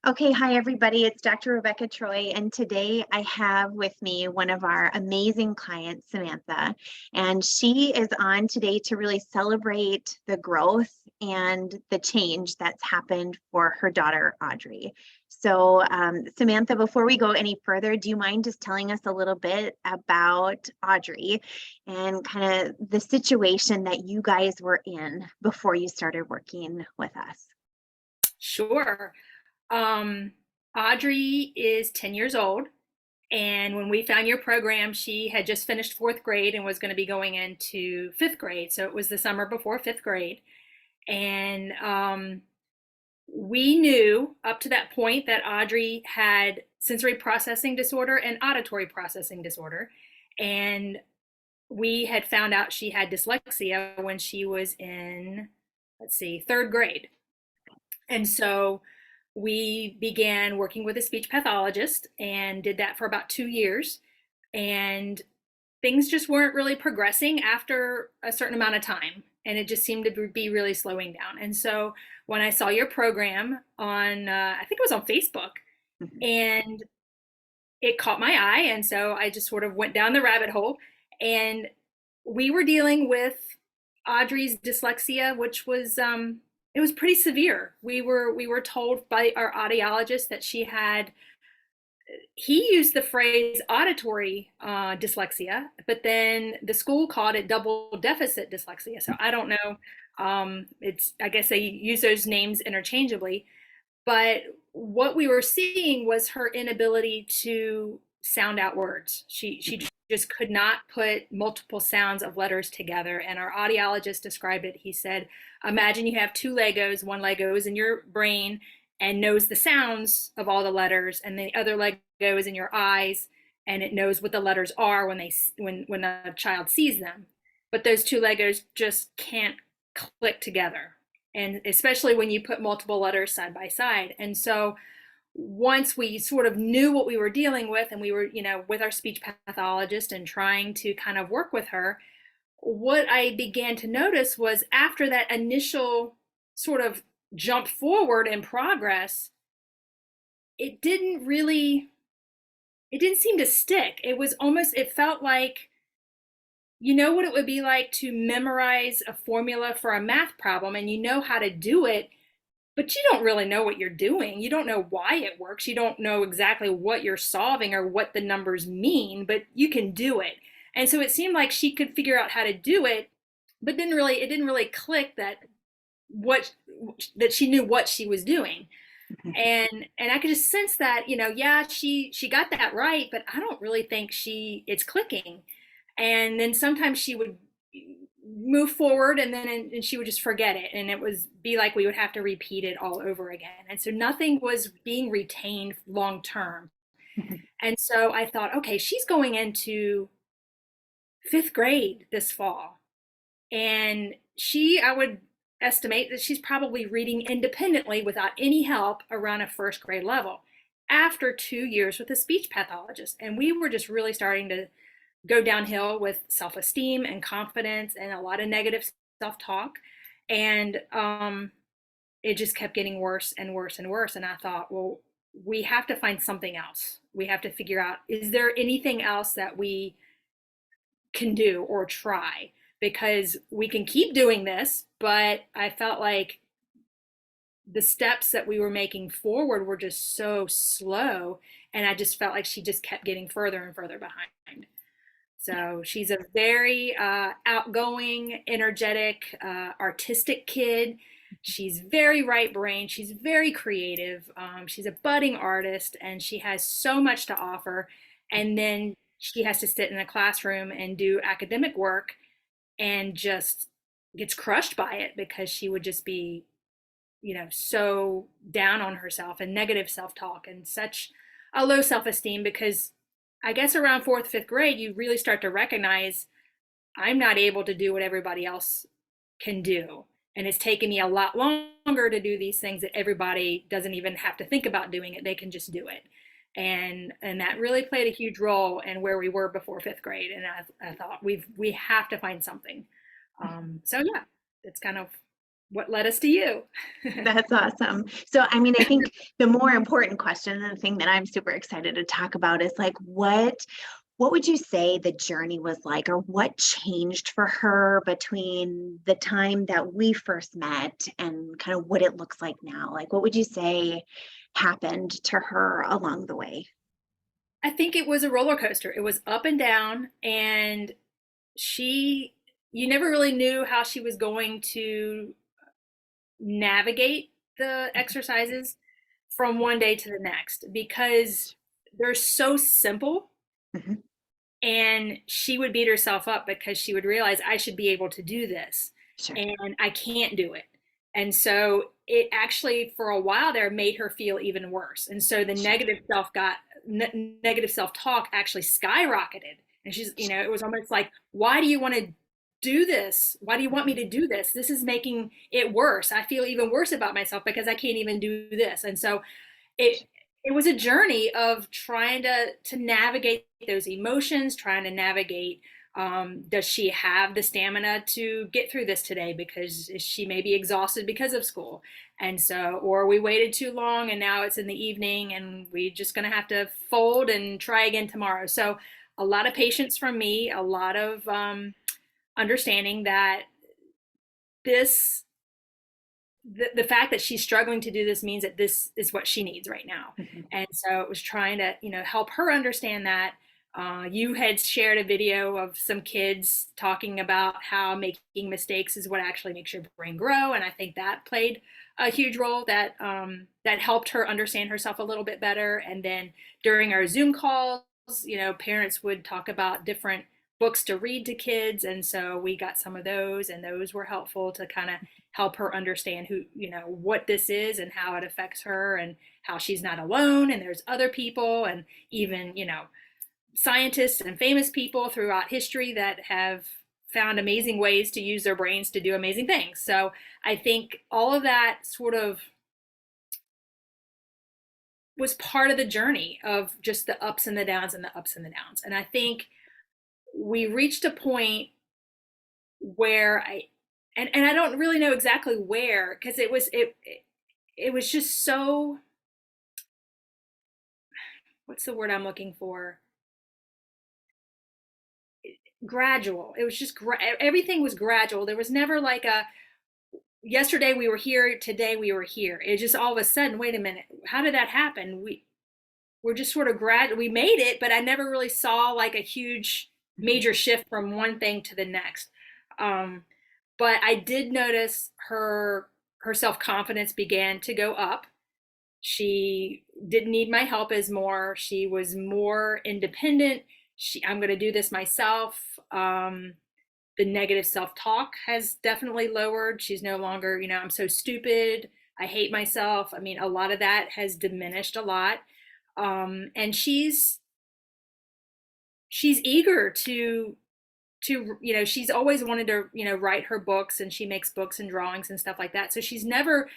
Okay, hi everybody. It's Dr. Rebecca Troy, and today I have with me one of our amazing clients, Samantha, and she is on today to really celebrate the growth and the change that's happened for her daughter, Audrey. So, Samantha, before we go any further, do you mind just telling us a little bit about Audrey and kind of the situation that you guys were in before you started working with us? Sure. Um, Audrey is 10 years old. And when we found your program, she had just finished fourth grade and was going to be going into fifth grade. So it was the summer before fifth grade. And we knew up to that point that Audrey had sensory processing disorder and auditory processing disorder. And we had found out she had dyslexia when she was in, let's see, third grade. And so we began working with a speech pathologist and did that for about 2 years. And things just weren't really progressing after a certain amount of time. And it just seemed to be really slowing down. And so when I saw your program on, I think it was on Facebook, and it caught my eye. And so I just sort of went down the rabbit hole. And we were dealing with Audrey's dyslexia, which was it was pretty severe. We were told by our audiologist that she had, he used the phrase auditory dyslexia, but then the school called it double deficit dyslexia. So I don't know. It's, I guess they use those names interchangeably, but what we were seeing was her inability to sound out words. She just could not put multiple sounds of letters together. And our audiologist described it. He said, imagine you have two Legos. One Lego is in your brain and knows the sounds of all the letters, and the other Lego is in your eyes and it knows what the letters are when a child sees them. But those two Legos just can't click together, and especially when you put multiple letters side by side. And so once we sort of knew what we were dealing with, and we were, with our speech pathologist and trying to kind of work with her, what I began to notice was after that initial sort of jump forward in progress, it didn't really, it didn't seem to stick. It was almost, it felt like, you know what it would be like to memorize a formula for a math problem and you know how to do it, but you don't really know what you're doing. You don't know why it works. You don't know exactly what you're solving or what the numbers mean, but you can do it. And so it seemed like she could figure out how to do it, but it didn't really click what that she knew what she was doing. And I could just sense that, yeah, she got that right, but I don't really think it's clicking. And then sometimes she would move forward, and she would just forget it, and it was be like we would have to repeat it all over again. And so nothing was being retained long term. And so I thought, okay, she's going into fifth grade this fall, and I would estimate that she's probably reading independently without any help around a first grade level after 2 years with a speech pathologist. And we were just really starting to go downhill with self-esteem and confidence and a lot of negative self-talk. And it just kept getting worse and worse and worse. And I thought, well, we have to find something else. We have to figure out, is there anything else that we can do or try? Because we can keep doing this, but I felt like the steps that we were making forward were just so slow. And I just felt like she just kept getting further and further behind. So she's a very outgoing, energetic, artistic kid. She's very right brain. She's very creative. She's a budding artist, and she has so much to offer. And then she has to sit in a classroom and do academic work and just gets crushed by it because she would just be, so down on herself and negative self talk and such a low self esteem because I guess around fourth, fifth grade, you really start to recognize I'm not able to do what everybody else can do. And it's taken me a lot longer to do these things that everybody doesn't even have to think about doing it. They can just do it. And that really played a huge role in where we were before fifth grade. And I thought we have to find something. So yeah, it's kind of what led us to you. That's awesome. So, I mean, I think the more important question and the thing that I'm super excited to talk about is like, what would you say the journey was like, or what changed for her between the time that we first met and kind of what it looks like now? Like, what would you say happened to her along the way? I think it was a roller coaster. It was up and down, and she, you never really knew how she was going to navigate the exercises from one day to the next because they're so simple, Mhm. and she would beat herself up because she would realize I should be able to do this Sure. and I can't do it. And so it actually for a while there made her feel even worse. And so the Sure. negative self-talk actually skyrocketed. And she's, it was almost like, why do you want to do this? Why do you want me Mhm. to do this? This is making it worse. I feel even worse about myself because I can't even do this. And so it it was a journey of trying to navigate those emotions, trying to navigate, does she have the stamina to get through this today because she may be exhausted because of school, and so, or we waited too long and now it's in the evening and we just going to have to fold and try again tomorrow. So a lot of patience from me, a lot of understanding that this the fact that she's struggling to do this means that this is what she needs right now. Mhm. And so it was trying to, help her understand that. You had shared a video of some kids talking about how making mistakes is what actually makes your brain grow. And I think that played a huge role that helped her understand herself a little bit better. And then during our Zoom calls, parents would talk about different books to read to kids. And so we got some of those, and those were helpful to kind of help her understand what this is and how it affects her and how she's not alone and there's other people and even scientists and famous people throughout history that have found amazing ways to use their brains to do amazing things. So I think all of that sort of was part of the journey of just the ups and the downs and the ups and the downs. And I think we reached a point where and I don't really know exactly where because it was just so, what's the word I'm looking for, gradual. It was just everything was gradual. There was never like a yesterday we were here, today we were here. It just all of a sudden, wait a minute, how did that happen? We're just sort of we made it, but I never really saw like a huge Mhm. major shift from one thing to the next. um but I did notice her self-confidence began to go up. She didn't need my help as more. She was more independent. I'm going to do this myself. The negative self-talk has definitely lowered. She's no longer, I'm so stupid, I hate myself. I mean, a lot of that has diminished a lot. And she's eager to she's always wanted to write her books, and she makes books and drawings and stuff like that. So she's never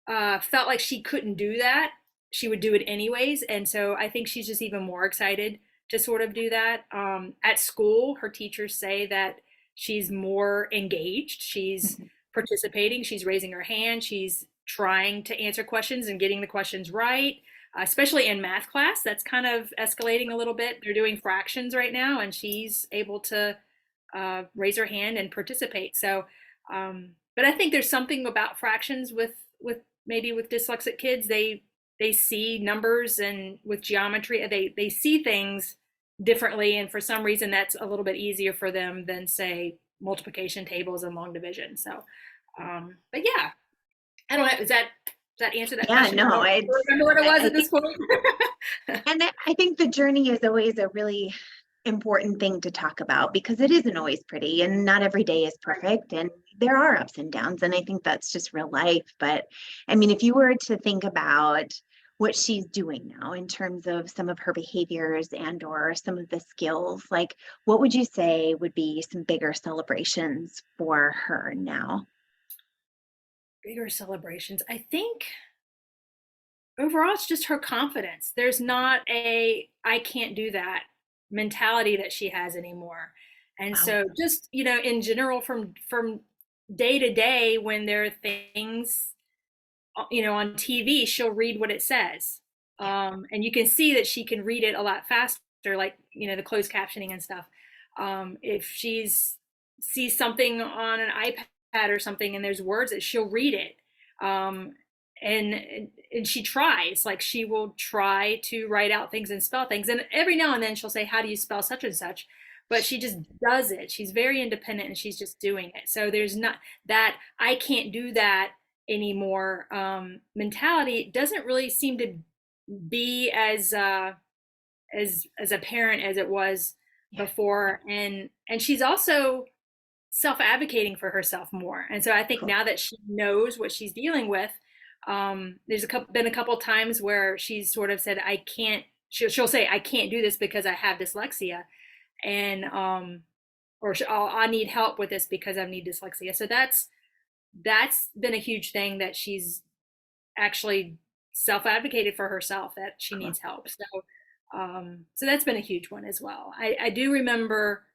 felt like she couldn't do that. She would do it anyways. And so I think she's just even more excited to sort of do that. At school, her teachers say that she's more engaged. She's Mhm. participating. She's raising her hand. She's trying to answer questions and getting the questions right, especially in math class. That's kind of escalating a little bit. They're doing fractions right now, and she's able to raise her hand and participate. So, but I think there's something about fractions with maybe with dyslexic kids. They see numbers, and with geometry they see things differently, and for some reason that's a little bit easier for them than say multiplication tables and long division. So but yeah, I don't know, does that answer that Yeah, question? I no, don't remember what it was I at think, this point. and I think the journey is always a really important thing to talk about because it isn't always pretty and not every day is perfect and there are ups and downs. And I think that's just real life. But I mean, if you were to think about what she's doing now in terms of some of her behaviors and or some of the skills, like what would you say would be some bigger celebrations for her now? Bigger celebrations, I think overall it's just her confidence. There's not a I can't do that mentality that she has anymore. And Wow. so just, in general from day to day, when there are things, on TV, she'll read what it says. Yeah. And you can see that she can read it a lot faster, like, the closed captioning and stuff. If she's sees something on an iPad or something and there's words that she'll read it. Um, and she tries, like, she will try to write out things and spell things. And every now and then she'll say, how do you spell such and such? But she just does it. She's very independent and she's just doing it. So there's not that I can't do that anymore mentality doesn't really seem to be as apparent as it was Yeah. before. And she's also self-advocating for herself more. And so I think Cool. now that she knows what she's dealing with, there's been a couple times where she's sort of said, I can't, she'll say, I can't do this because I have dyslexia. And or I need help with this because I need dyslexia. So that's been a huge thing, that she's actually self-advocated for herself, that she Cool. needs help. So that's been a huge one as well. I do remember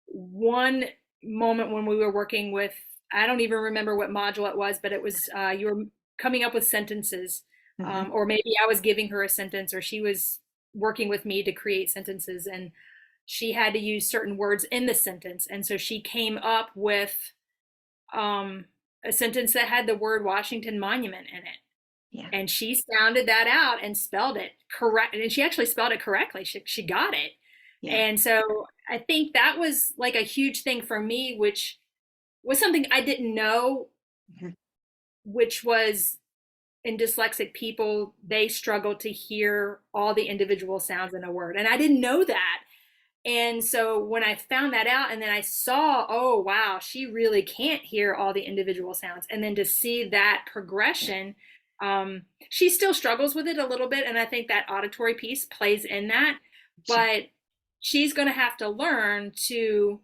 one moment when we were working with, I don't even remember what module it was, but it was you were coming up with sentences, Hmm. or maybe I was giving her a sentence, or she was working with me to create sentences, and she had to use certain words in the sentence. And so she came up with um, a sentence that had the word Washington Monument in it. Yeah. And she sounded that out and spelled it correct. And she actually spelled it correctly. She got it. Yeah. And so I think that was like a huge thing for me, which was something I didn't know, Mhm. which was, in dyslexic people, they struggle to hear all the individual sounds in a word. And I didn't know that. And so when I found that out, and then I saw, oh, wow, she really can't hear all the individual sounds. And then to see that progression, she still struggles with it a little bit. And I think that auditory piece plays in that. Sure. But she's going to have to learn to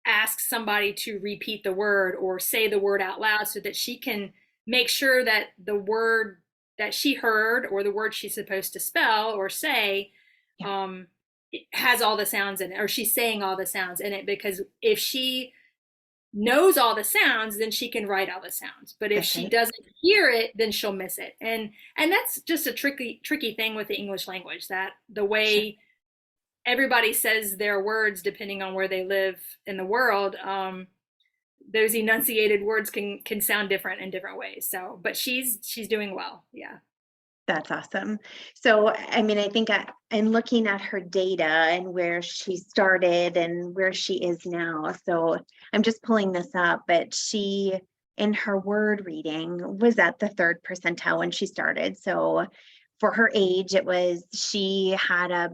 ask somebody to repeat the word or say the word out loud, so that she can make sure that the word that she heard, or the word she's supposed to spell or say, Yeah. um, it has all the sounds in it, or she's saying all the sounds in it. Because if she knows all the sounds, then she can write all the sounds. But if That's she right. doesn't hear it, then she'll miss it. And that's just a tricky thing with the English language, that the Sure. way everybody says their words, depending on where they live in the world, those enunciated words can sound different in different ways. So, but she's doing well. Yeah. That's awesome. So, I mean, I think I'm looking at her data and where she started and where she is now. So I'm just pulling this up, but she, in her word reading, was at the third percentile when she started. So for her age, she had a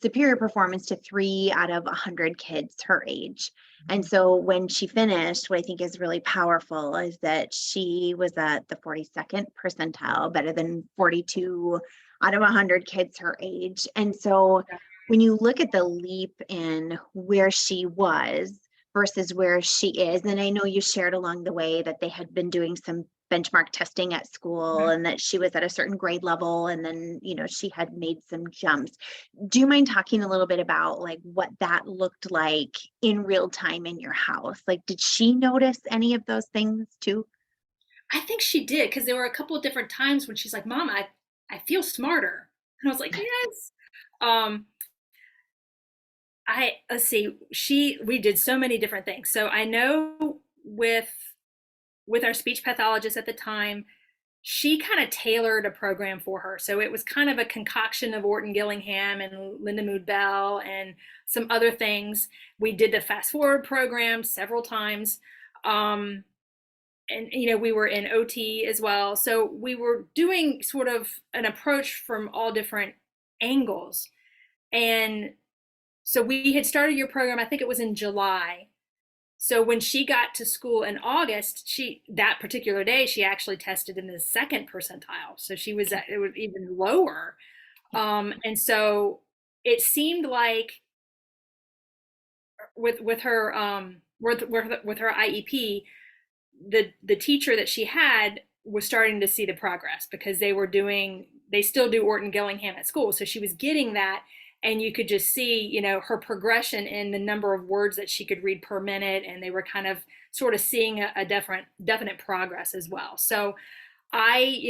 superior performance to 3 out of 100 kids her age. And so when she finished, what I think is really powerful is that she was at the 42nd percentile, better than 42 out of 100 kids her age. And so when you look at the leap in where she was versus where she is, and I know you shared along the way that they had been doing some benchmark testing at school and that she was at a certain grade level, and then she had made some jumps. Do you mind talking a little bit about like what that looked like in real time in your house? Like, did she notice any of those things too? I think she did, because there were a couple of different times when she's like, "Mom, I feel smarter," and I was like, "Yes." Um, I let's see. We did so many different things. So I know with our speech pathologist at the time, she kind of tailored a program for her. So it was kind of a concoction of Orton Gillingham and Linda Mood Bell and some other things. We did the fast forward program several times. And we were in OT as well. So we were doing sort of an approach from all different angles. And so we had started your program, I think it was in July. So when she got to school in August, that particular day she actually tested in the second percentile. So she was it was even lower. And so it seemed like with her with her IEP, the teacher that she had was starting to see the progress, because they still do Orton Gillingham at school. So she was getting that. and you could just see, her progression in the number of words that she could read per minute, and they were kind of sort of seeing a definite progress as well. So I,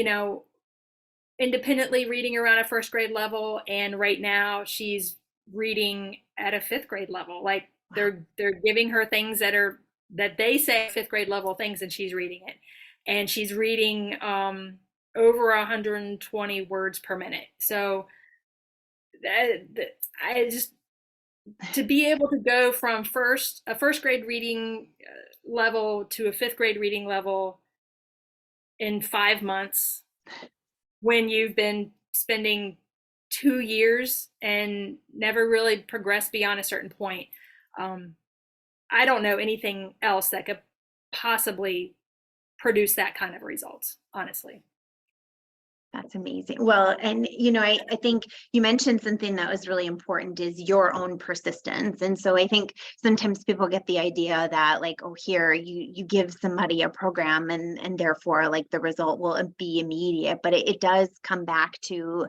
independently reading around a first grade level, and right now she's reading at a fifth grade level. Like they're giving her things that they say fifth grade level things, and she's reading it, and she's reading over 120 words per minute. So I just, to be able to go from a first grade reading level to a fifth grade reading level in 5 months, when you've been spending 2 years and never really progressed beyond a certain point. I don't know anything else that could possibly produce that kind of results, honestly. That's amazing. Well, and I think you mentioned something that was really important is your own persistence. And so I think sometimes people get the idea that like, oh, here you give somebody a program and therefore like the result will be immediate, but it does come back to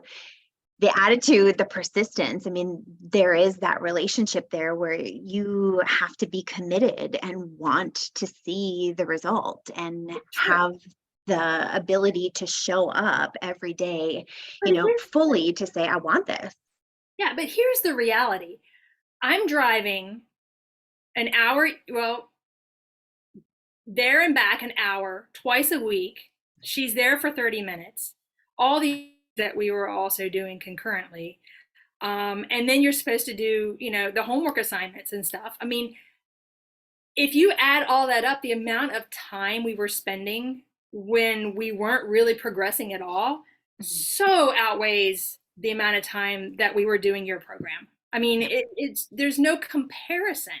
the attitude, the persistence. I mean, there is that relationship there where you have to be committed and want to see the result and have the ability to show up every day, fully to say, I want this. Yeah, but here's the reality. I'm driving an hour, well, there and back an hour twice a week. She's there for 30 minutes. All the that we were also doing concurrently. And then you're supposed to do, the homework assignments and stuff. I mean, if you add all that up, the amount of time we were spending when we weren't really progressing at all so outweighs the amount of time that we were doing your program. I mean, there's no comparison.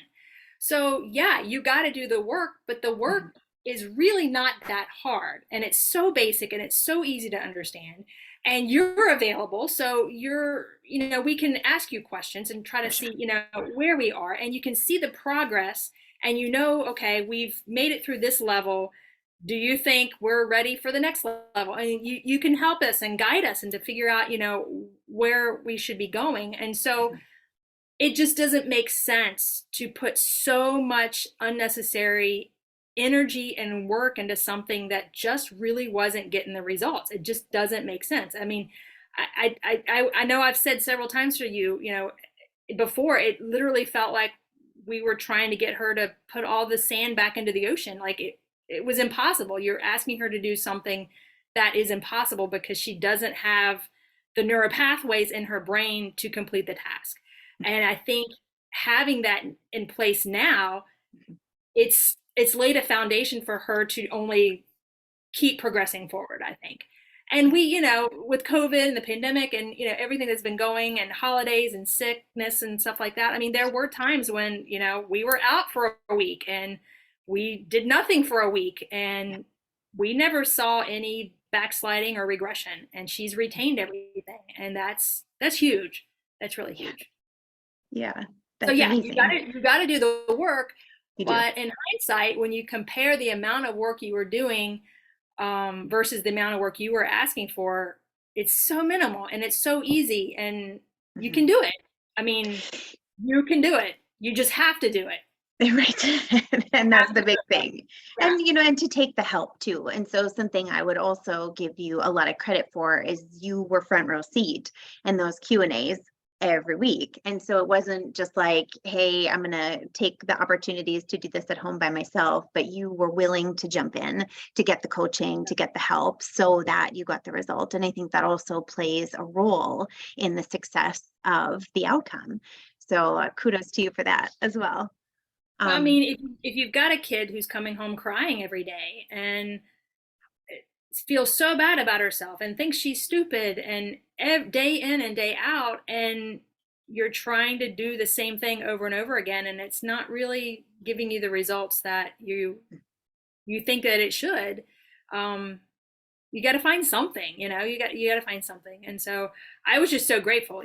So yeah, you got to do the work, but the work is really not that hard, and it's so basic and it's so easy to understand, and you're available. So we can ask you questions and try to see, where we are, and you can see the progress, and okay, we've made it through this level. Do you think we're ready for the next level? And you can help us and guide us and to figure out, where we should be going. And so it just doesn't make sense to put so much unnecessary energy and work into something that just really wasn't getting the results. It just doesn't make sense. I mean, I know I've said several times to you, before, it literally felt like we were trying to get her to put all the sand back into the ocean. Like it was impossible. You're asking her to do something that is impossible because she doesn't have the neural pathways in her brain to complete the task. And I think having that in place now, it's laid a foundation for her to only keep progressing forward, I think. And we, with COVID and the pandemic and, everything that's been going, and holidays and sickness and stuff like that. I mean, there were times when, we were out for a week and we did nothing for a week, and we never saw any backsliding or regression, and she's retained everything. And that's huge. That's really huge. Yeah. So yeah, amazing. you gotta do the work. But in hindsight, when you compare the amount of work you were doing versus the amount of work you were asking for, it's so minimal and it's so easy, and you can do it. I mean, you can do it. You just have to do it. Right. And that's the big thing. Yeah. And, and to take the help too. And so something I would also give you a lot of credit for is you were front row seat in those Q&As every week. And so it wasn't just like, hey, I'm going to take the opportunities to do this at home by myself, but you were willing to jump in to get the coaching, to get the help so that you got the result. And I think that also plays a role in the success of the outcome. So kudos to you for that as well. I mean, if you've got a kid who's coming home crying every day and feels so bad about herself and thinks she's stupid, and day in and day out, and you're trying to do the same thing over and over again, and it's not really giving you the results that you think that it should, you got to find something. You got to find something. And so I was just so grateful.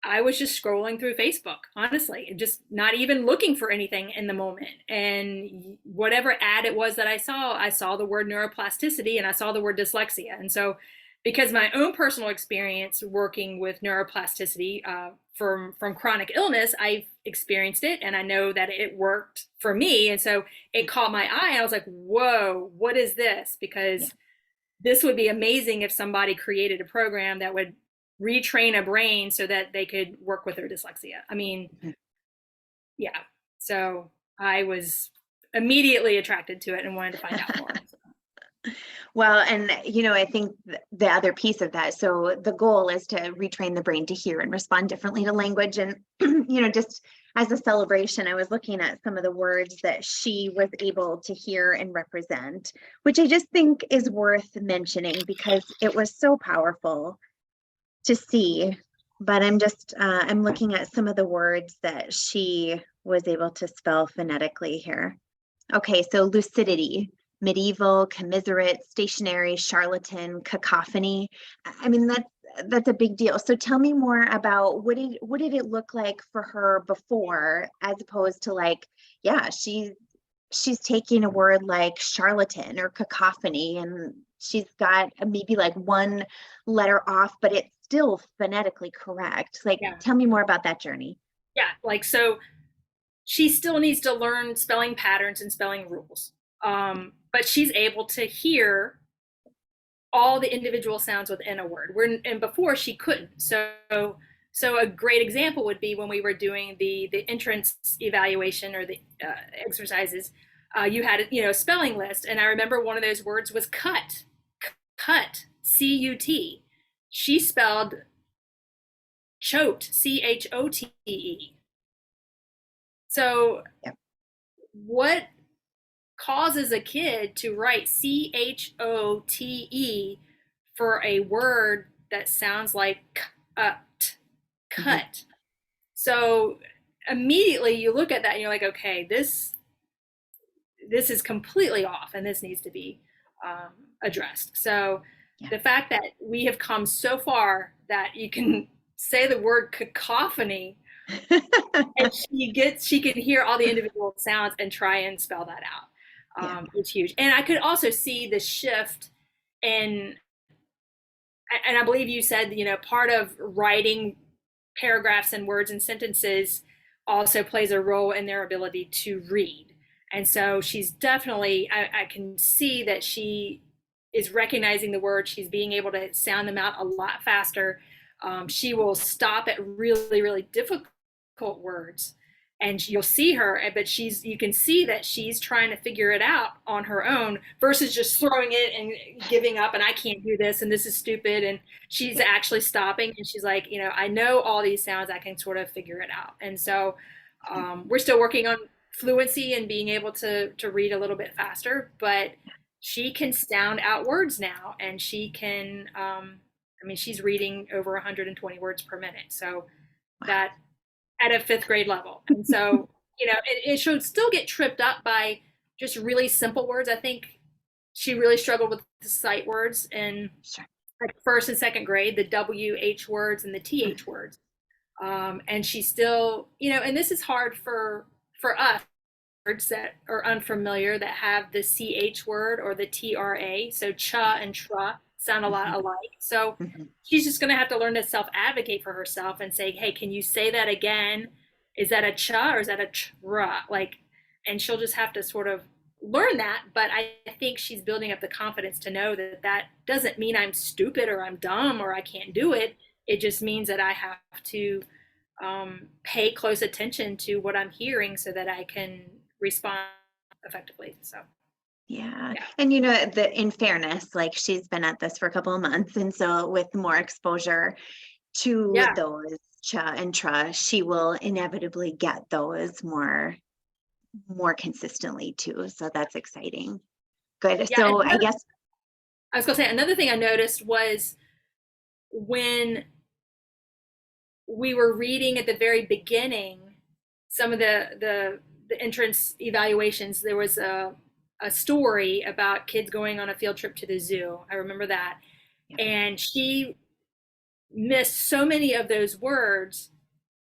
I was just scrolling through Facebook, honestly, just not even looking for anything in the moment. And whatever ad it was that I saw the word neuroplasticity and I saw the word dyslexia. And so because my own personal experience working with neuroplasticity from chronic illness, I've experienced it and I know that it worked for me. And so it caught my eye and I was like, whoa, what is this? Yeah. Because this would be amazing if somebody created a program that would retrain a brain so that they could work with their dyslexia. I mean, Mhm. yeah. So I was immediately attracted to it and wanted to find out more. Well, and I think the other piece of that, so the goal is to retrain the brain to hear and respond differently to language. And, just as a celebration, I was looking at some of the words that she was able to hear and represent, which I just think is worth mentioning because it was so powerful to see. But I'm looking at some of the words that she was able to spell phonetically here. Okay, so lucidity, medieval, commiserate, stationary, charlatan, cacophony. I mean, that's a big deal. So tell me more about what did it look like for her before, as opposed to like, yeah, she's taking a word like charlatan or cacophony, and she's got maybe like one letter off, but it's still phonetically correct. Like, Yeah. tell me more about that journey. Yeah. Like, so she still needs to learn spelling patterns and spelling rules. But she's able to hear all the individual sounds within a word. And before she couldn't. So a great example would be when we were doing the entrance evaluation or the exercises. You had a spelling list, and I remember one of those words was cut, CUT. She spelled choked, CHOTE. So Yeah. what causes a kid to write CHOTE for a word that sounds like cut, Mhm. cut? So immediately you look at that and you're like, okay, this is completely off, and this needs to be addressed. So Yeah. the fact that we have come so far that you can say the word cacophony and she can hear all the individual sounds and try and spell that out. Yeah. It's huge. And I could also see the shift in, and I believe you said, part of writing paragraphs and words and sentences also plays a role in their ability to read. And so she's definitely, I can see that she is recognizing the words. She's being able to sound them out a lot faster. She will stop at really, really difficult words, and you'll see her, but you can see that she's trying to figure it out on her own versus just throwing it and giving up and I can't do this and this is stupid. And she's actually stopping and she's like, I know all these sounds, I can sort of figure it out. And so we're still working on fluency and being able to read a little bit faster, but she can sound out words now, and she can she's reading over 120 words per minute, so Wow. that at a fifth grade level. And so, it should still get tripped up by just really simple words. I think she really struggled with the sight words in Sure. like first and second grade, the WH words and the TH words. And she still, and this is hard for us words that are unfamiliar that have the CH word or the TRA. So cha and tra sound a lot Mhm. alike. So Mhm. she's just going to have to learn to self advocate for herself and say, hey, can you say that again? Is that a cha or is that a tra? Like, and she'll just have to sort of learn that. But I think she's building up the confidence to know that that doesn't mean I'm stupid or I'm dumb or I can't do it. It just means that I have to pay close attention to what I'm hearing so that I can respond effectively. So, Yeah. yeah. And in fairness, like she's been at this for a couple of months. And so with more exposure to Yeah. those cha and tra, she will inevitably get those more consistently too. So that's exciting. Good. Yeah. And So I guess I was going to say, another thing I noticed was when we were reading at the very beginning, some of the entrance evaluations, there was a story about kids going on a field trip to the zoo. I remember that. yeah. And she missed so many of those words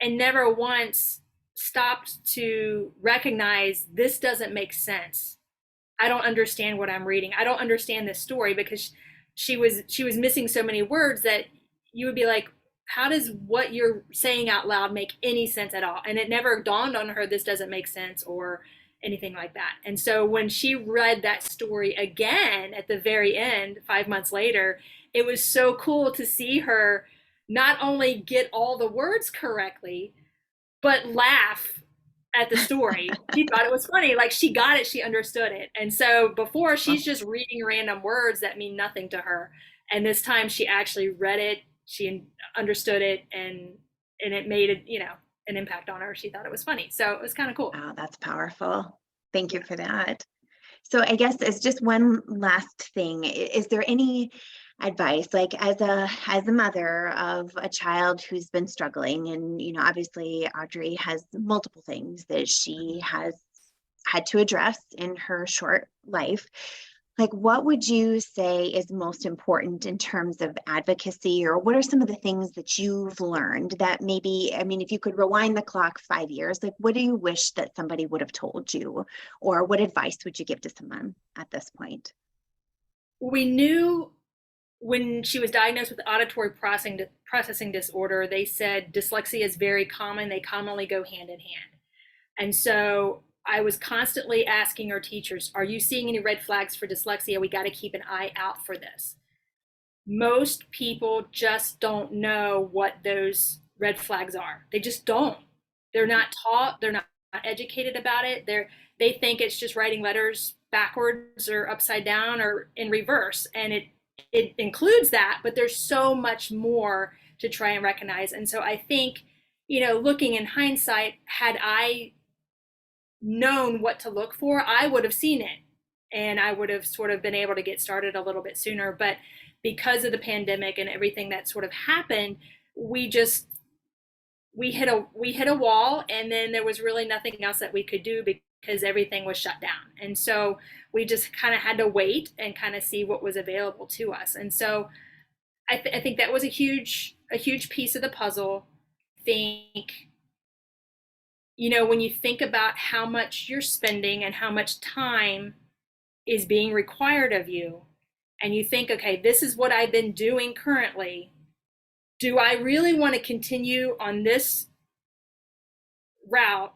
and never once stopped to recognize this doesn't make sense. I don't understand what I'm reading. I don't understand this story because she was missing so many words that you would be like, how does what you're saying out loud make any sense at all? And it never dawned on her this doesn't make sense or anything like that. And so when she read that story again at the very end 5 months later, it was so cool to see her not only get all the words correctly but laugh at the story. She thought it was funny. Like, she got it, she understood it. And so before, she's just reading random words that mean nothing to her. And this time she actually read it, she understood it, and it made it, an impact on her. She thought it was funny. So it was kind of cool. Wow, that's powerful. Thank you for that. So I guess as just one last thing, is there any advice, like as a mother of a child who's been struggling, and obviously Audrey has multiple things that she has had to address in her short life, like what would you say is most important in terms of advocacy, or what are some of the things that you've learned that maybe, I mean, if you could rewind the clock 5 years, like what do you wish that somebody would have told you, or what advice would you give to someone at this point? We knew when she was diagnosed with auditory processing disorder, they said dyslexia is very common. They commonly go hand in hand. And so I was constantly asking our teachers, are you seeing any red flags for dyslexia? We got to keep an eye out for this. Most people just don't know what those red flags are. They just don't. They're not taught, they're not educated about it. They think it's just writing letters backwards or upside down or in reverse. And it includes that, but there's so much more to try and recognize. And so I think, looking in hindsight, had I known what to look for, I would have seen it, and I would have sort of been able to get started a little bit sooner. But because of the pandemic and everything that sort of happened, we hit a wall, and then there was really nothing else that we could do because everything was shut down. And so we just kind of had to wait and kind of see what was available to us. And so I think that was a huge piece of the puzzle. Think, when you think about how much you're spending and how much time is being required of you, and you think, okay, this is what I've been doing currently. Do I really want to continue on this route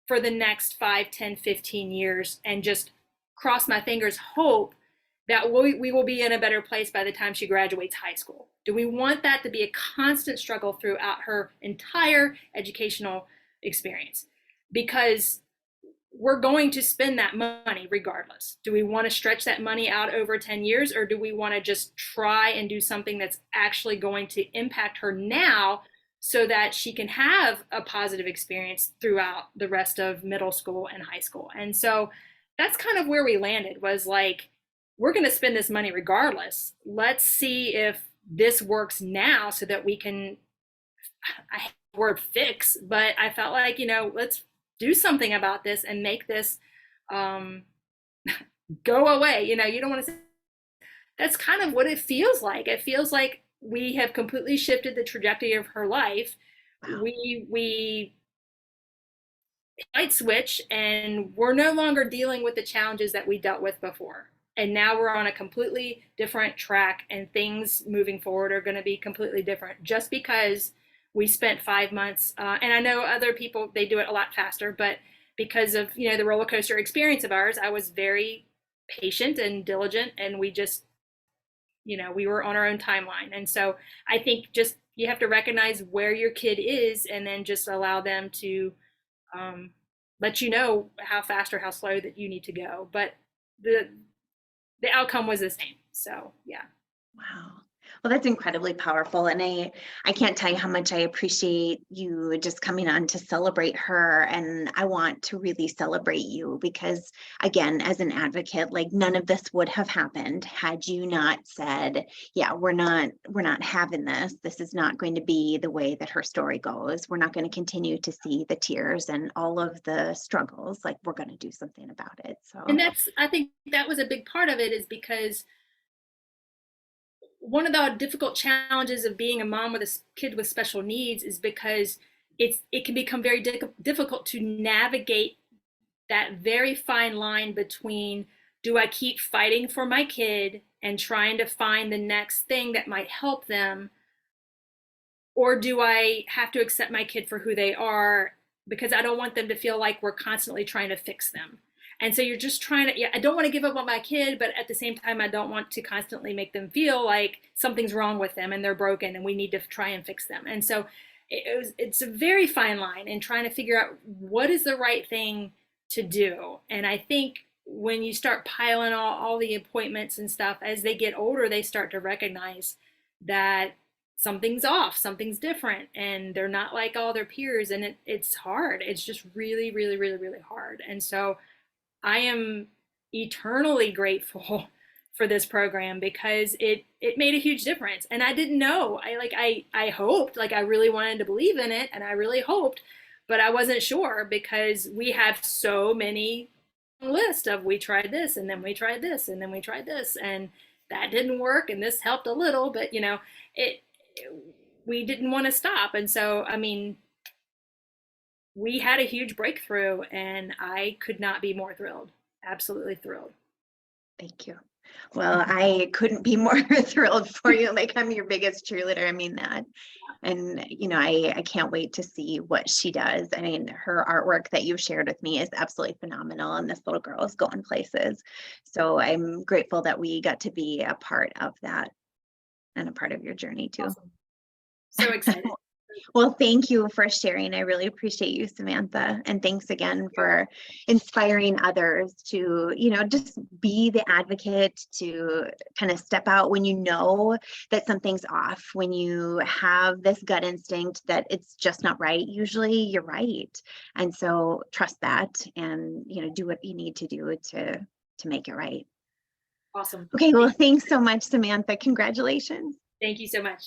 for the next 5, 10, 15 years and just cross my fingers, hope that we will be in a better place by the time she graduates high school? Do we want that to be a constant struggle throughout her entire educational experience? Because we're going to spend that money regardless. Do we want to stretch that money out over 10 years, or do we want to just try and do something that's actually going to impact her now so that she can have a positive experience throughout the rest of middle school and high school? And so that's kind of where we landed, was like, we're going to spend this money regardless. Let's see if this works now so that we can, I hate the word fix, but I felt like, let's do something about this and make this go away. You don't want to say. That's kind of what it feels like. It feels like we have completely shifted the trajectory of her life. Wow. We light switch, and we're no longer dealing with the challenges that we dealt with before. And now we're on a completely different track, and things moving forward are going to be completely different just because we spent 5 months. And I know other people, they do it a lot faster, but because of, the roller coaster experience of ours, I was very patient and diligent, and we just, we were on our own timeline. And so I think just, you have to recognize where your kid is, and then just allow them to let you know how fast or how slow that you need to go. But the outcome was the same. So, yeah. Wow. Well, that's incredibly powerful. And I can't tell you how much I appreciate you just coming on to celebrate her. And I want to really celebrate you because, again, as an advocate, like none of this would have happened had you not said, yeah, we're not having this. This is not going to be the way that her story goes. We're not going to continue to see the tears and all of the struggles. Like, we're going to do something about it. So, and I think that was a big part of it, is because one of the difficult challenges of being a mom with a kid with special needs is because it can become very difficult to navigate that very fine line between, do I keep fighting for my kid and trying to find the next thing that might help them? Or do I have to accept my kid for who they are, because I don't want them to feel like we're constantly trying to fix them? And so you're just trying to, yeah, I don't want to give up on my kid, but at the same time, I don't want to constantly make them feel like something's wrong with them and they're broken and we need to try and fix them. And so it's a very fine line in trying to figure out what is the right thing to do. And I think when you start piling all the appointments and stuff, as they get older, they start to recognize that something's off, something's different, and they're not like all their peers. And it's hard. It's just really, really, really, really hard. And so I am eternally grateful for this program, because it made a huge difference. And I didn't know. I hoped, like I really wanted to believe in it, and I really hoped, but I wasn't sure, because we have so many list of, we tried this and then we tried this and then we tried this and that didn't work and this helped a little, but it we didn't want to stop. And so, I mean, we had a huge breakthrough, and I could not be more thrilled. Absolutely thrilled. Thank you. Well, I couldn't be more thrilled for you. Like, I'm your biggest cheerleader. I mean that. And, I can't wait to see what she does. I mean, her artwork that you've shared with me is absolutely phenomenal. And this little girl is going places. So I'm grateful that we got to be a part of that and a part of your journey too. Awesome. So excited. Well, thank you for sharing. I really appreciate you, Samantha. And thanks again for inspiring others to, just be the advocate, to kind of step out when you know that something's off, when you have this gut instinct that it's just not right. Usually you're right. And so trust that, and, do what you need to do to make it right. Awesome. Okay. Well, thanks so much, Samantha. Congratulations. Thank you so much.